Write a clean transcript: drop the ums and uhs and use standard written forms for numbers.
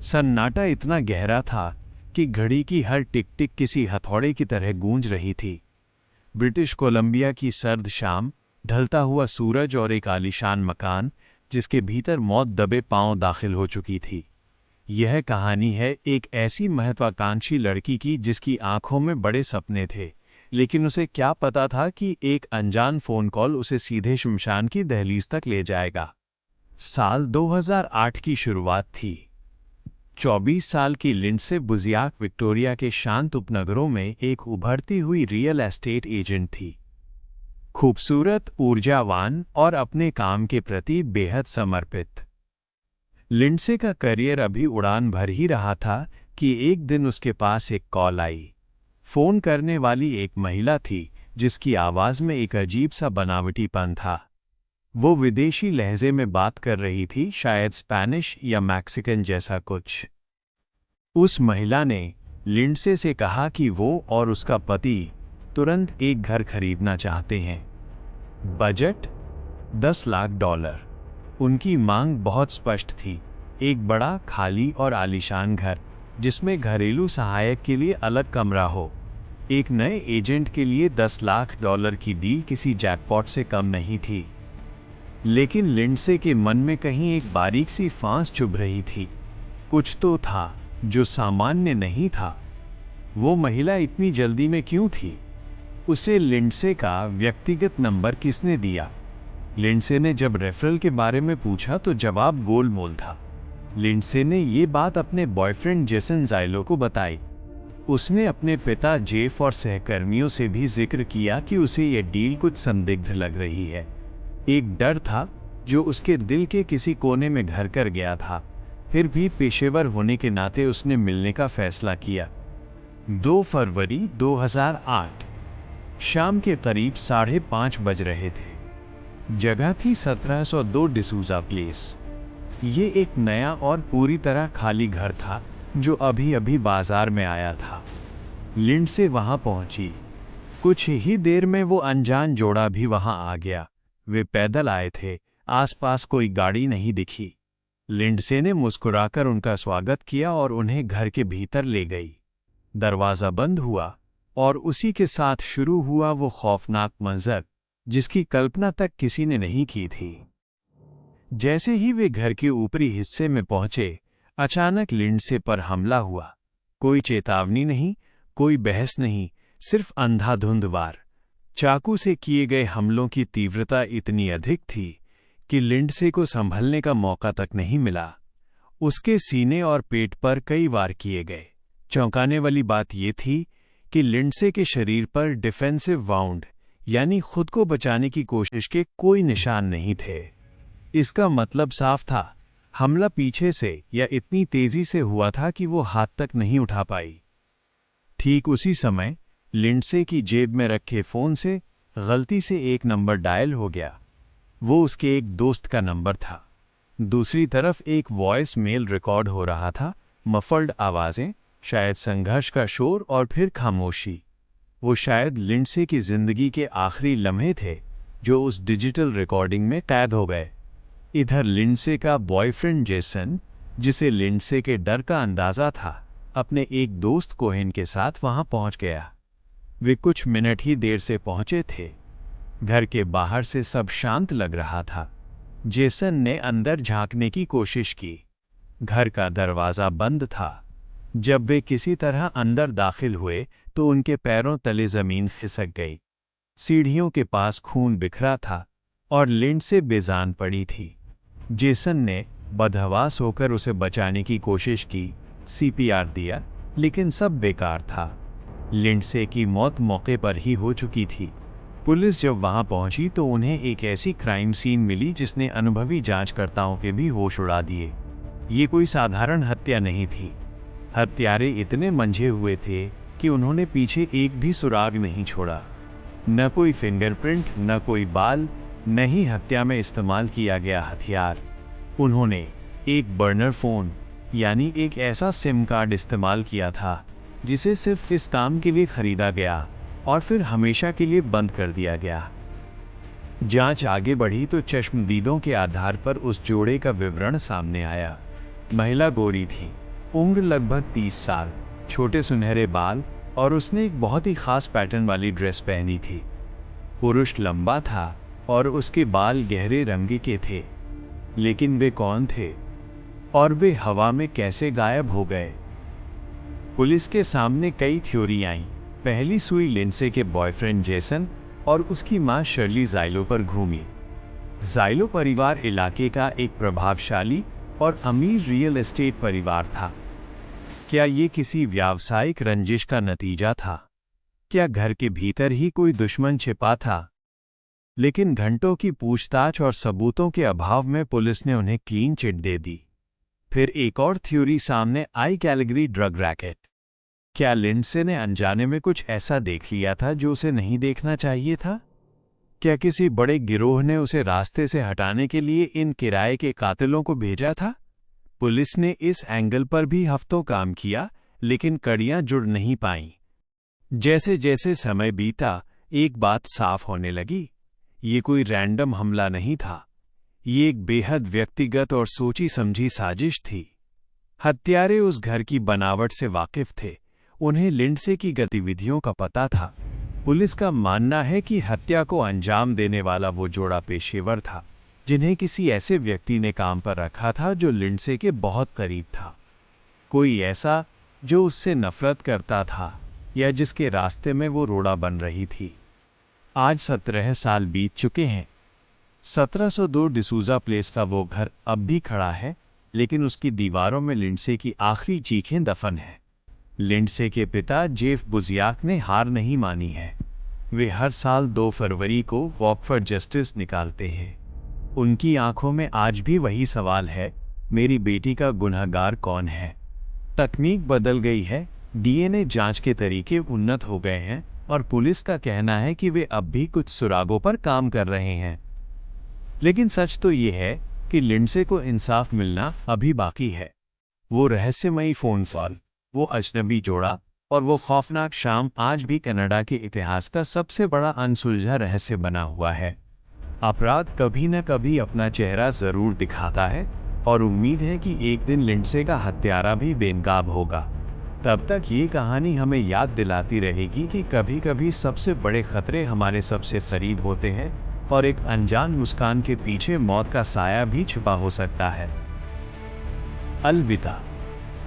सन्नाटा इतना गहरा था कि घड़ी की हर टिक टिक किसी हथौड़े की तरह गूंज रही थी। ब्रिटिश कोलंबिया की सर्द शाम, ढलता हुआ सूरज और एक आलीशान मकान जिसके भीतर मौत दबे पांव दाखिल हो चुकी थी। यह कहानी है एक ऐसी महत्वाकांक्षी लड़की की जिसकी आंखों में बड़े सपने थे, लेकिन उसे क्या पता था कि एक अनजान फोन कॉल उसे सीधे शमशान की दहलीज तक ले जाएगा। साल 2008 की शुरुआत थी। 24 साल की लिंडसे बुजियाक विक्टोरिया के शांत उपनगरों में एक उभरती हुई रियल एस्टेट एजेंट थी। खूबसूरत, ऊर्जावान और अपने काम के प्रति बेहद समर्पित। लिंडसे का करियर अभी उड़ान भर ही रहा था कि एक दिन उसके पास एक कॉल आई। फोन करने वाली एक महिला थी जिसकी आवाज में एक अजीब सा बनावटीपन था। वो विदेशी लहजे में बात कर रही थी, शायद स्पेनिश या मैक्सिकन जैसा कुछ। उस महिला ने लिंडसे से कहा कि वो और उसका पति तुरंत एक घर खरीदना चाहते हैं। बजट $10 लाख। उनकी मांग बहुत स्पष्ट थी, एक बड़ा, खाली और आलीशान घर जिसमें घरेलू सहायक के लिए अलग कमरा हो। एक नए एजेंट के लिए $10 लाख की डील किसी जैकपॉट से कम नहीं थी। लेकिन लिंडसे के मन में कहीं एक बारीक सी फांस चुभ रही थी। कुछ तो था जो सामान्य नहीं था। वो महिला इतनी जल्दी में क्यों थी? उसे लिंडसे का व्यक्तिगत नंबर किसने दिया? लिंडसे ने जब रेफरल के बारे में पूछा तो जवाब गोलमोल था। लिंडसे ने ये बात अपने बॉयफ्रेंड जेसन ज़ाइलो को बताई। उसने अपने पिता जेफ और सहकर्मियों से भी जिक्र किया कि उसे यह डील कुछ संदिग्ध लग रही है। एक डर था जो उसके दिल के किसी कोने में घर कर गया था। फिर भी पेशेवर होने के नाते उसने मिलने का फैसला किया। 2 फरवरी 2008 शाम के करीब 5:30 बज रहे थे। जगह थी 1702 डिसूजा प्लेस। ये एक नया और पूरी तरह खाली घर था जो अभी अभी बाजार में आया था। लिंडसे वहां पहुंची। कुछ ही देर में वो अनजान जोड़ा भी वहां आ गया। वे पैदल आए थे, आसपास कोई गाड़ी नहीं दिखी। लिंडसे ने मुस्कुराकर उनका स्वागत किया और उन्हें घर के भीतर ले गई। दरवाज़ा बंद हुआ और उसी के साथ शुरू हुआ वो खौफनाक मंजर जिसकी कल्पना तक किसी ने नहीं की थी। जैसे ही वे घर के ऊपरी हिस्से में पहुंचे, अचानक लिंडसे पर हमला हुआ। कोई चेतावनी नहीं, कोई बहस नहीं, सिर्फ अंधाधुंध वार। चाकू से किए गए हमलों की तीव्रता इतनी अधिक थी कि लिंडसे को संभलने का मौका तक नहीं मिला। उसके सीने और पेट पर कई वार किए गए। चौंकाने वाली बात यह थी कि लिंडसे के शरीर पर डिफेंसिव वाउंड यानी खुद को बचाने की कोशिश के कोई निशान नहीं थे। इसका मतलब साफ था, हमला पीछे से या इतनी तेजी से हुआ था कि वो हाथ तक नहीं उठा पाई। ठीक उसी समय लिंडसे की जेब में रखे फोन से गलती से एक नंबर डायल हो गया। वो उसके एक दोस्त का नंबर था। दूसरी तरफ एक वॉइस मेल रिकॉर्ड हो रहा था, मफल्ड आवाजें, शायद संघर्ष का शोर और फिर खामोशी। वो शायद लिंडसे की जिंदगी के आखिरी लम्हे थे जो उस डिजिटल रिकॉर्डिंग में कैद हो गए। इधर लिंडसे का बॉयफ्रेंड जेसन, जिसे लिंडसे के डर का अंदाजा था, अपने एक दोस्त कोहेन के साथ वहां पहुंच गया। वे कुछ मिनट ही देर से पहुंचे थे। घर के बाहर से सब शांत लग रहा था। जेसन ने अंदर झांकने की कोशिश की। घर का दरवाजा बंद था। जब वे किसी तरह अंदर दाखिल हुए तो उनके पैरों तले जमीन खिसक गई। सीढ़ियों के पास खून बिखरा था और लिंडसे बेजान पड़ी थी। जेसन ने बदहवास होकर उसे बचाने की कोशिश की, सीपीआर दिया, लेकिन सब बेकार था। लिंडसे की मौत मौके पर ही हो चुकी थी। पुलिस जब वहां पहुंची तो उन्हें एक ऐसी क्राइम सीन मिली जिसने अनुभवी जांचकर्ताओं के भी होश उड़ा दिए। ये कोई साधारण हत्या नहीं थी। हत्यारे इतने मंझे हुए थे कि उन्होंने पीछे एक भी सुराग नहीं छोड़ा। न कोई फिंगरप्रिंट, न कोई बाल, न ही हत्या में इस्तेमाल किया गया हथियार। उन्होंने एक बर्नर फोन यानी एक ऐसा सिम कार्ड इस्तेमाल किया था जिसे सिर्फ इस काम के लिए खरीदा गया और फिर हमेशा के लिए बंद कर दिया गया। जांच आगे बढ़ी तो चश्मदीदों के आधार पर उस जोड़े का विवरण सामने आया। महिला गोरी थी, उम्र लगभग 30 साल, छोटे सुनहरे बाल और उसने एक बहुत ही खास पैटर्न वाली ड्रेस पहनी थी। पुरुष लंबा था और उसके बाल गहरे रंग के थे। लेकिन वे कौन थे और वे हवा में कैसे गायब हो गए? पुलिस के सामने कई थ्योरी आईं। पहली सुई लिंडसे के बॉयफ्रेंड जेसन और उसकी मां शर्ली ज़ाइलो पर घूमी। ज़ाइलो परिवार इलाके का एक प्रभावशाली और अमीर रियल एस्टेट परिवार था। क्या ये किसी व्यावसायिक रंजिश का नतीजा था? क्या घर के भीतर ही कोई दुश्मन छिपा था? लेकिन घंटों की पूछताछ और सबूतों के अभाव में पुलिस ने उन्हें क्लीन चिट दे दी। फिर एक और थ्योरी सामने आई, कैलगरी ड्रग रैकेट। क्या लिंडसे ने अनजाने में कुछ ऐसा देख लिया था जो उसे नहीं देखना चाहिए था? क्या किसी बड़े गिरोह ने उसे रास्ते से हटाने के लिए इन किराए के कातिलों को भेजा था? पुलिस ने इस एंगल पर भी हफ्तों काम किया, लेकिन कड़ियां जुड़ नहीं पाईं। जैसे जैसे समय बीता, एक बात साफ होने लगी। ये कोई रैंडम हमला नहीं था। ये एक बेहद व्यक्तिगत और सोची समझी साजिश थी। हत्यारे उस घर की बनावट से वाकिफ थे। उन्हें लिंडसे की गतिविधियों का पता था। पुलिस का मानना है कि हत्या को अंजाम देने वाला वो जोड़ा पेशेवर था, जिन्हें किसी ऐसे व्यक्ति ने काम पर रखा था जो लिंडसे के बहुत करीब था। कोई ऐसा जो उससे नफरत करता था या जिसके रास्ते में वो रोड़ा बन रही थी। आज 17 साल बीत चुके हैं। 1702 डिसूजा प्लेस का वो घर अब भी खड़ा है, लेकिन उसकी दीवारों में लिंडसे की आखिरी चीखें दफन हैं। लिंडसे के पिता जेफ बुजियाक ने हार नहीं मानी है। वे हर साल 2 फरवरी को वॉक फॉर जस्टिस निकालते हैं। उनकी आंखों में आज भी वही सवाल है, मेरी बेटी का गुनहगार कौन है? तकनीक बदल गई है, डीएनए जांच के तरीके उन्नत हो गए हैं और पुलिस का कहना है कि वे अब भी कुछ सुरागों पर काम कर रहे हैं। लेकिन सच तो ये है कि लिंडसे को इंसाफ मिलना अभी बाकी है। वो रहस्यमयी फोन कॉल, वो अजनबी जोड़ा और वो खौफनाक शाम आज भी कनाडा के इतिहास का सबसे बड़ा अनसुलझा रहस्य बना हुआ है। अपराध कभी न कभी अपना चेहरा जरूर दिखाता है और उम्मीद है कि एक दिन लिंडसे का हत्यारा भी बेनकाब होगा। तब तक ये कहानी हमें याद दिलाती रहेगी कि कभी कभी सबसे बड़े खतरे हमारे सबसे करीब होते हैं और एक अनजान मुस्कान के पीछे मौत का साया भी छिपा हो सकता है। अलविदा।